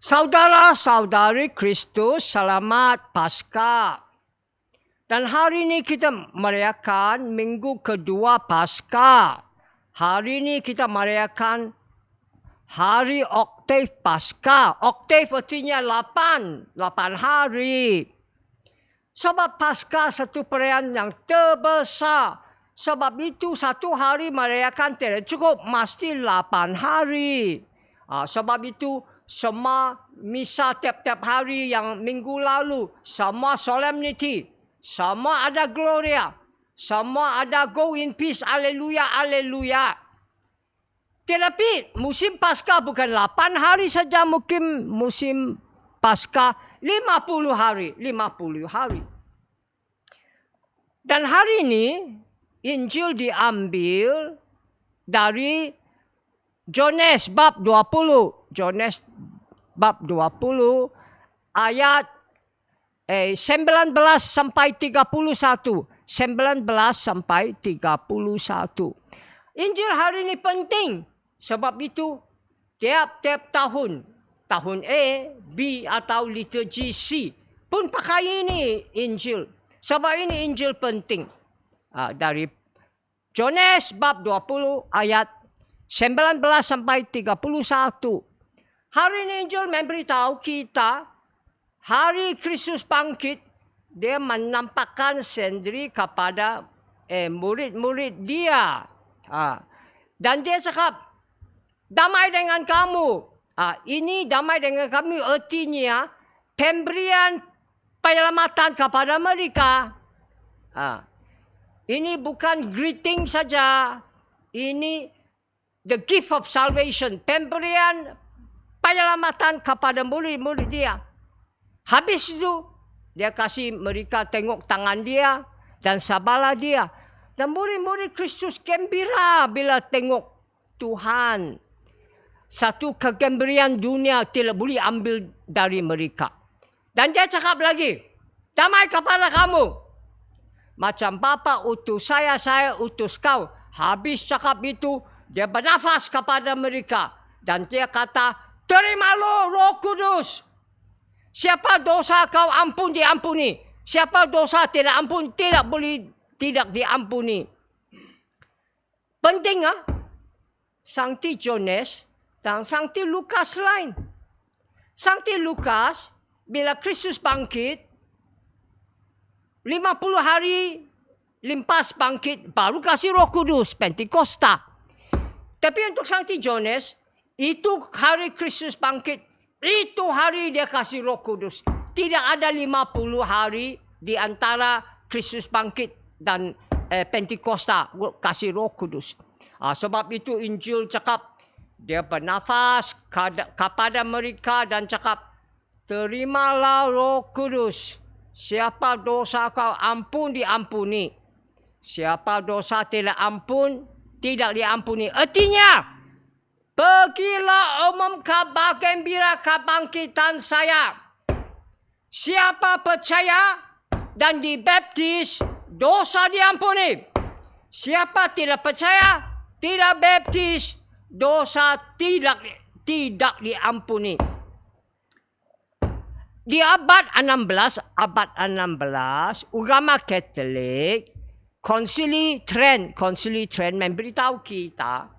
Saudara-saudari Kristus, selamat Paskah. Dan hari ini kita merayakan minggu kedua Paskah. Hari ini kita merayakan hari Oktav Paskah. Oktav artinya 8 hari. Sebab Paskah satu perayaan yang terbesar. Sebab itu satu hari merayakan tidak cukup, mesti 8 hari. Sebab itu semua misa tiap-tiap hari yang minggu lalu, semua solemnity, semua ada gloria, semua ada go in peace, haleluya, haleluya. Tetapi musim Paskah bukan 8 hari saja, mungkin musim Paskah 50 hari. Dan hari ini Injil diambil dari Yohanes bab 20. Yohanes bab 20 ayat 19 sampai 31. 19 sampai 31. Injil hari ini penting. Sebab itu tiap-tiap tahun A, B atau liturgi C pun pakai ini Injil. Sebab ini Injil penting. Dari Yohanes bab 20 ayat 19 sampai 31. Hari ini Injil memberitahu kita hari Kristus bangkit. Dia menampakkan sendiri kepada murid-murid dia. Dan dia cakap, damai dengan kamu. Ini damai dengan kami artinya pemberian penyelamatan kepada mereka. Ini bukan greeting saja. Ini the gift of salvation. Pemberian penyelamatan kepada murid-murid dia. Habis itu, dia kasih mereka tengok tangan dia dan sabarlah dia. Dan murid-murid Kristus gembira bila tengok Tuhan. Satu kegembiraan dunia tidak boleh ambil dari mereka. Dan dia cakap lagi, damai kepada kamu. Macam Bapa utus saya utus kau. Habis cakap itu, dia bernafas kepada mereka. Dan dia kata, terimalah Roh Kudus. Siapa dosa kau ampun diampuni. Siapa dosa tidak ampun tidak diampuni. Penting Sankti Yohanes dan Sankti Lukas lain. Sankti Lukas bila Kristus bangkit 50 hari lepas bangkit baru kasih Roh Kudus Pentakosta. Tapi untuk Sankti Yohanes itu hari Kristus bangkit, itu hari dia kasih Roh Kudus. Tidak ada 50 hari di antara Kristus bangkit dan Pentakosta kasih Roh Kudus. Sebab itu Injil cakap dia bernafas kepada mereka dan cakap, terimalah Roh Kudus. Siapa dosa kau ampun diampuni. Siapa dosa tidak ampun tidak diampuni. Artinya, pergilah umum kabar gembira kebangkitan saya. Siapa percaya dan dibaptis, dosa diampuni. Siapa tidak percaya, tidak baptis, dosa tidak diampuni. Di abad 16, agama Katolik, Konsili Trent memberitahu kita,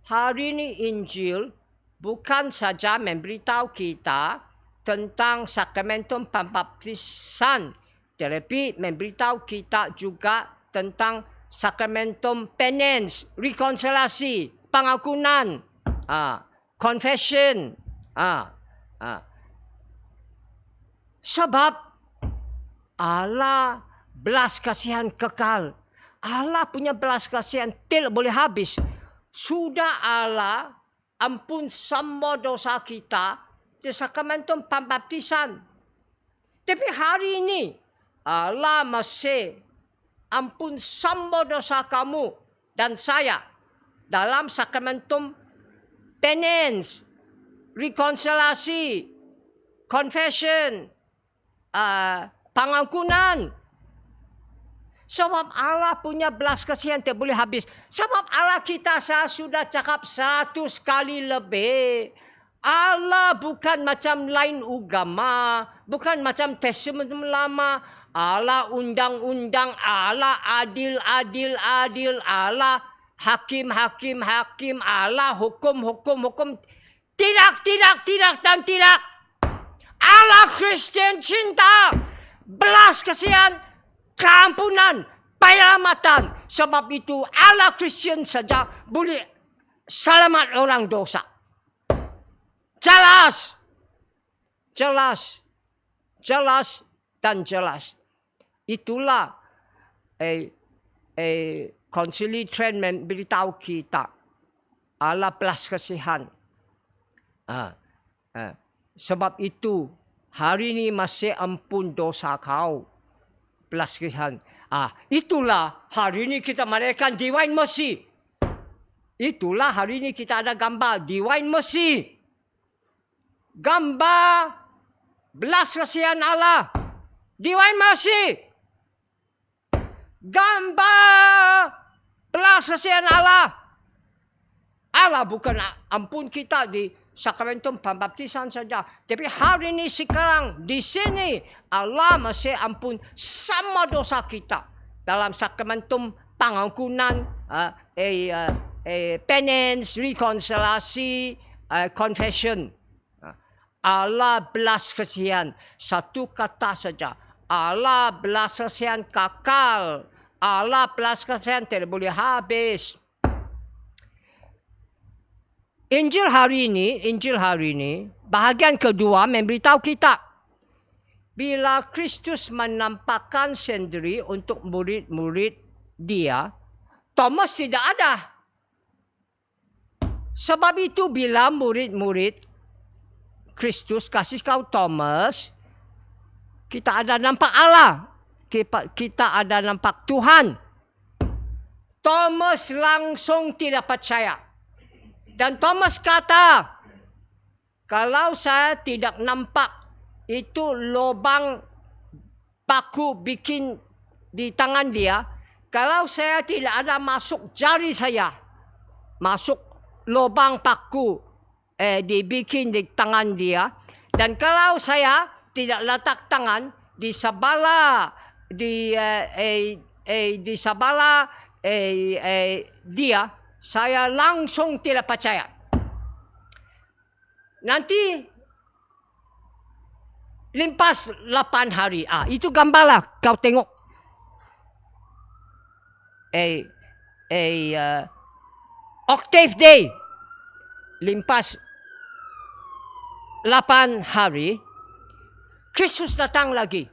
hari ini Injil bukan saja memberitahu kita tentang sakramentum pembaptisan, tetapi memberitahu kita juga tentang sakramentum penance, rekonsiliasi, pengampunan, confession. Sebab Allah belas kasihan kekal. Allah punya belas kasihan tidak boleh habis. Sudah Allah ampun semua dosa kita di sakramentum pembaptisan. Tapi hari ini Allah masih ampun semua dosa kamu dan saya dalam sakramentum penance, rekonsiliasi, confession, pengampunan. Sebab Allah punya belas kasihan tidak boleh habis. Sebab Allah kita saya sudah cakap 100 kali lebih. Allah bukan macam lain agama, bukan macam Testament lama. Allah undang-undang, Allah adil, Allah hakim, Allah hukum. Tidak, dan tidak. Allah Kristen cinta, belas kasihan, keampunan, penyelamatan. Sebab itu Allah Kristen saja boleh selamat orang dosa. Jelas dan jelas. Itulah Konsili Trent memberitahu kita Allah belas kasihan. Sebab itu hari ini masih ampun dosa kau. Belas kasihan. Itulah hari ini kita merayakan Divine Mercy. Itulah hari ini kita ada gambar Divine Mercy. Gambar belas kasihan Allah. Divine Mercy. Gambar belas kasihan Allah. Allah bukan ampun kita di sakramentum pembaptisan saja. Tapi hari ini sekarang di sini Allah masih ampun sama dosa kita. Dalam sakramentum pengampunan, penance, rekonsiliasi, confession. Allah belas kasihan. Satu kata saja. Allah belas kasihan kekal. Allah belas kasihan tidak boleh habis. Injil hari ini, bahagian kedua memberitahu kita. Bila Kristus menampakkan sendiri untuk murid-murid dia, Thomas tidak ada. Sebab itu bila murid-murid Kristus kasih kau Thomas, kita ada nampak Allah. Kita ada nampak Tuhan. Thomas langsung tidak percaya. Dan Thomas kata, kalau saya tidak nampak itu lubang paku bikin di tangan dia, kalau saya tidak ada masuk jari saya, masuk lubang paku dibikin di tangan dia, dan kalau saya tidak letak tangan di sebelah dia, saya langsung tidak percaya. Nanti limpas 8 hari. Itu gambarlah kau tengok. Octave day. Limpas 8 hari. Kristus datang lagi.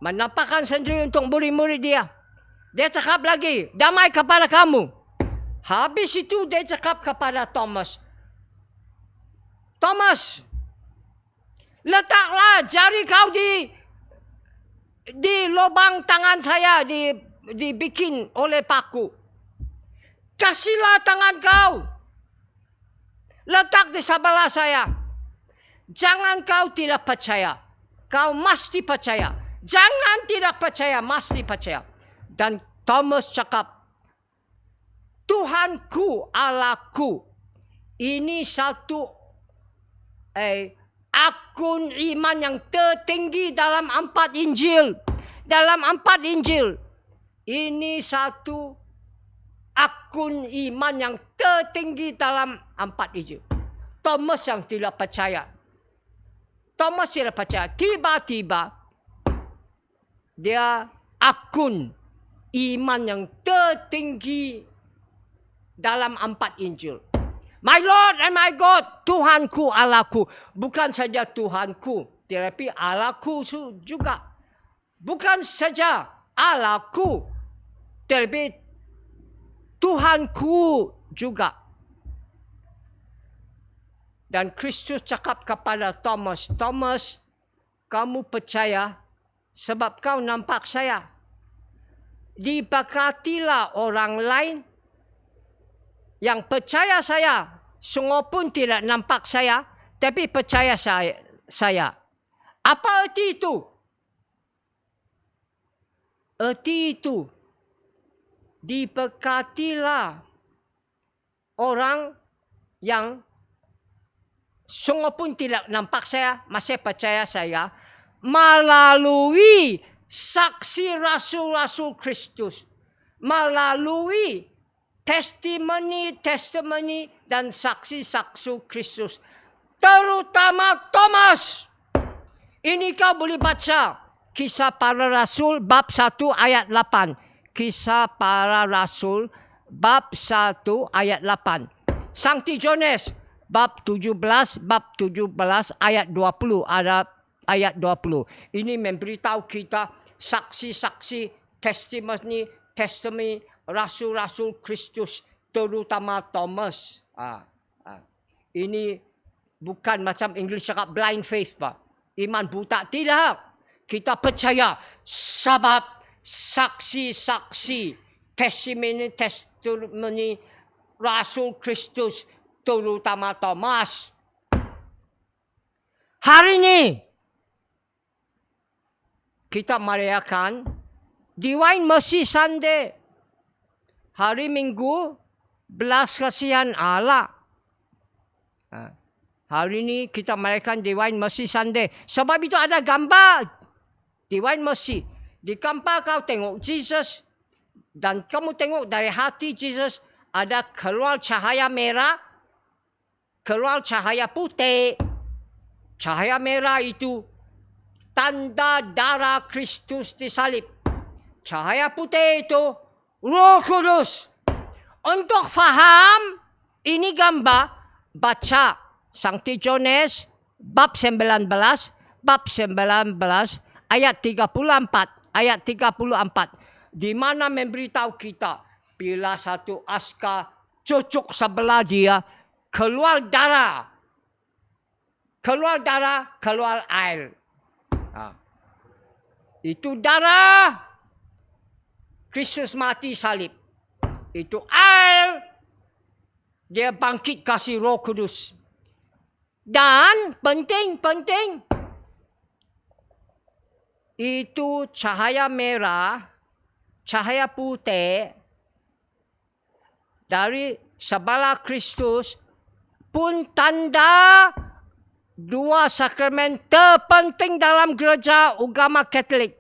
Menampakkan sendiri untuk murid-murid dia. Dia cakap lagi, damai kepada kamu. Habis itu dia cakap kepada Thomas. Thomas, letaklah jari kau di lubang tangan saya, dibikin oleh paku. Kasihlah tangan kau. Letak di sebelah saya. Jangan kau tidak percaya. Kau mesti percaya. Jangan tidak percaya, mesti percaya. Dan Thomas cakap, Tuhanku, Allahku. Ini satu akun iman yang tertinggi dalam 4 Injil. Dalam 4 Injil. Ini satu akun iman yang tertinggi dalam 4 Injil. Thomas yang tidak percaya. Thomas tidak percaya. Tiba-tiba dia akun iman yang tertinggi dalam 4 Injil. My Lord and my God, Tuhanku, Allahku. Bukan saja Tuhanku, tetapi Allahku juga. Bukan saja Allahku, tetapi Tuhanku juga. Dan Kristus cakap kepada Thomas, Thomas, kamu percaya sebab kau nampak saya. Diberkatilah orang lain yang percaya saya, sungguh pun tidak nampak saya, tapi percaya saya. Apa erti itu? Erti itu, diberkatilah orang yang sungguh pun tidak nampak saya, masih percaya saya, melalui saksi rasul-rasul Kristus, melalui testimoni dan saksi-saksi Kristus, terutama Thomas. Ini kau boleh baca Kisah Para Rasul bab 1 ayat 8. Kisah Para Rasul bab 1 ayat 8. Sankti Jones bab 17 ayat 20, ada ayat 20. Ini memberitahu kita saksi-saksi testimoni rasul-rasul Kristus, terutama Thomas. Ini bukan macam English cakap blind faith, Pak. Iman buta, tidak. Kita percaya sebab saksi-saksi testimoni rasul Kristus, terutama Thomas. Hari ini kita merayakan Divine Mercy Sunday. Hari Minggu belas kasihan Allah. Hari ini kita merayakan Divine Mercy Sunday. Sebab itu ada gambar Divine Mercy. Di gambar kau tengok Jesus. Dan kamu tengok dari hati Jesus ada keluar cahaya merah, keluar cahaya putih. Cahaya merah itu tanda darah Kristus disalib. Cahaya putih itu Roh Kudus. Untuk faham ini gambar, baca Sankti Jones bab 19 ayat 34, di mana memberitahu kita bila satu askar cucuk sebelah dia, keluar darah, keluar air. Itu darah Kristus mati salib. Itu air dia bangkit kasih Roh Kudus. Dan penting, itu cahaya merah, cahaya putih dari sebelah Kristus pun tanda dua sakramen terpenting dalam gereja agama Katolik.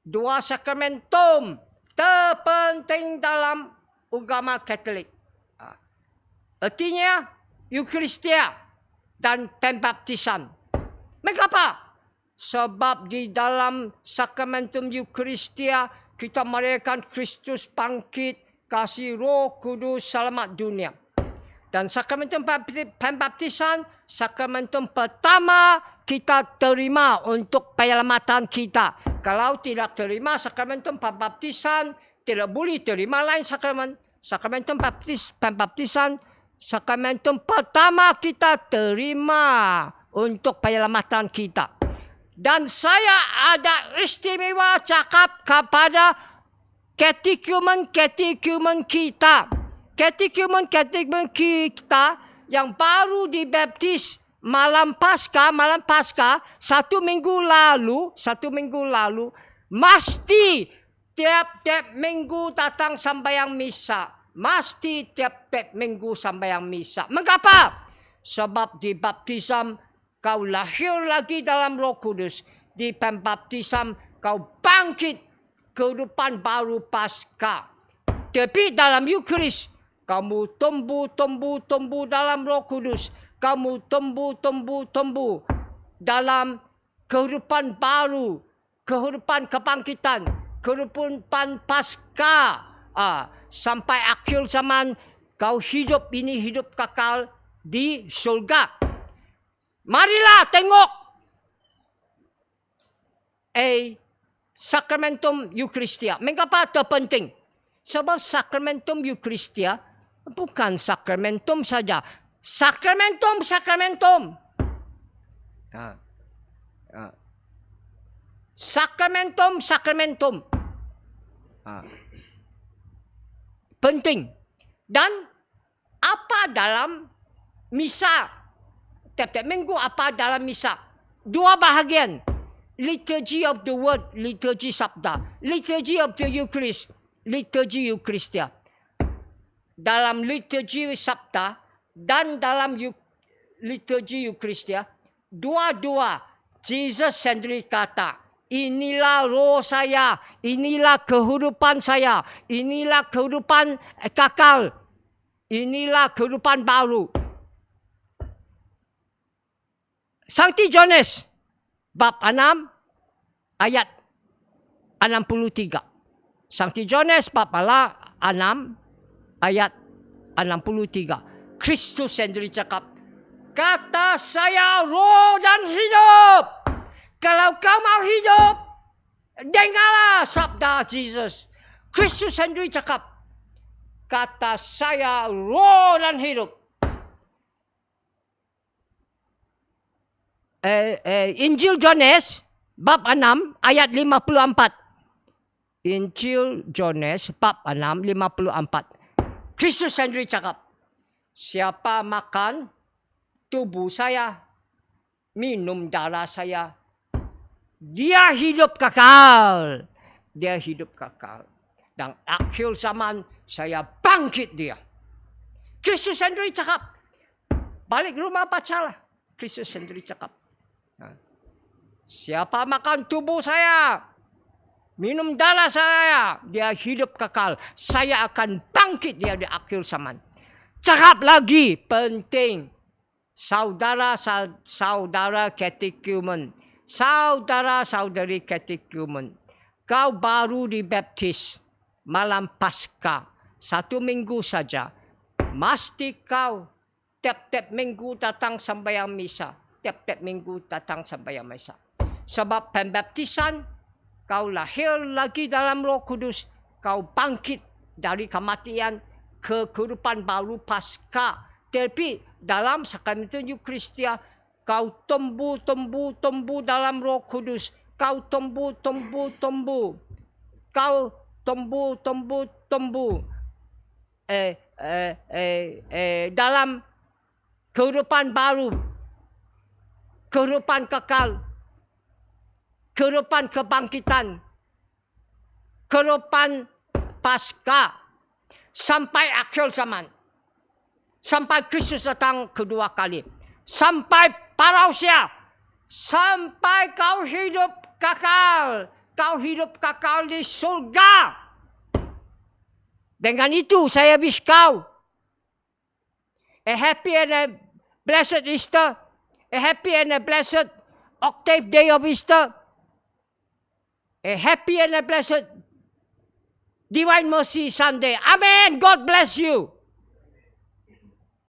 Dua sakramentum terpenting dalam agama Katolik. Artinya Eucharistia dan pembaptisan. Mengapa? Sebab di dalam sakramentum Eucharistia kita merayakan Kristus bangkit, kasih Roh Kudus, selamat dunia. Dan sakramentum pembaptisan, sakramentum pertama kita terima untuk penyelamatan kita. Kalau tidak terima sakramentum pembaptisan, tidak boleh terima lain sakramen. Sakramentum pembaptisan, sakramentum pertama kita terima untuk penyelamatan kita. Dan saya ada istimewa cakap kepada katekumen kita. Katekumen kita yang baru dibaptis malam Paskah, 1 minggu lalu, mesti tiap-tiap minggu datang sembahyang misa. Mesti tiap-tiap minggu sembahyang misa. Mengapa? Sebab di baptisam kau lahir lagi dalam Roh Kudus. Di pembaptisam kau bangkit kehidupan baru Paskah. Tapi dalam Eucharis kamu tumbuh dalam Roh Kudus. Kamu tumbuh dalam kehidupan baru, kehidupan kebangkitan, kehidupan Paskah. Sampai akhir zaman kau hidup ini hidup kekal di surga. Marilah tengok sakramentum Eucharistia. Mengapa terpenting? Sebab sakramentum Eucharistia bukan sakramentum saja. Sakramentum. Sakramentum. Penting. Dan apa dalam misa? Tiap-tiap minggu apa dalam misa? Dua bahagian. Liturgy of the Word, liturgy sabda. Liturgy of the Eucharist, liturgy Eucharistia. Dalam liturgy sabda dan dalam liturgi Eucharistia, dua-dua Jesus sendiri kata, inilah roh saya, inilah kehidupan saya, inilah kehidupan kekal, inilah kehidupan baru. Sankti Johannes bab 6 ayat 63. Sankti Johannes bab 6 ayat 63. Kristus sendiri cakap, kata saya roh dan hidup. Kalau kau mau hidup, dengarlah sabda Jesus. Kristus sendiri cakap, kata saya roh dan hidup. Injil Johannes bab 6 ayat 54. Injil Johannes bab 6 54. Kristus sendiri cakap, siapa makan tubuh saya, minum darah saya, dia hidup kekal. Dia hidup kekal. Dan akhir zaman saya bangkit dia. Kristus sendiri cakap. Balik rumah bacalah. Kristus sendiri cakap. Siapa makan tubuh saya, minum darah saya, dia hidup kekal. Saya akan bangkit dia di akhir zaman. Cakap lagi, penting. Saudara-saudara katekumen, saudara-saudari katekumen, kau baru dibaptis malam Paskah 1 minggu saja. Mesti kau tiap-tiap minggu datang sembahyang misa. Tiap-tiap minggu datang sembahyang misa. Sebab pembaptisan, kau lahir lagi dalam Roh Kudus. Kau bangkit dari kematian ke kehidupan baru Paskah. Tapi dalam sakramentum Eucharistia, kau tumbuh dalam Roh Kudus. Kau tumbuh. Kau tumbuh. Dalam kehidupan baru. Kehidupan kekal. Kehidupan kebangkitan. Kehidupan Paskah. Sampai akhir zaman. Sampai Kristus datang kedua kali. Sampai parousia. Sampai kau hidup kekal. Kau hidup kekal di surga. Dengan itu saya wish kau a happy and a blessed Easter. A happy and a blessed octave day of Easter. A happy and a blessed Divine Mercy Sunday. Amen. God bless you.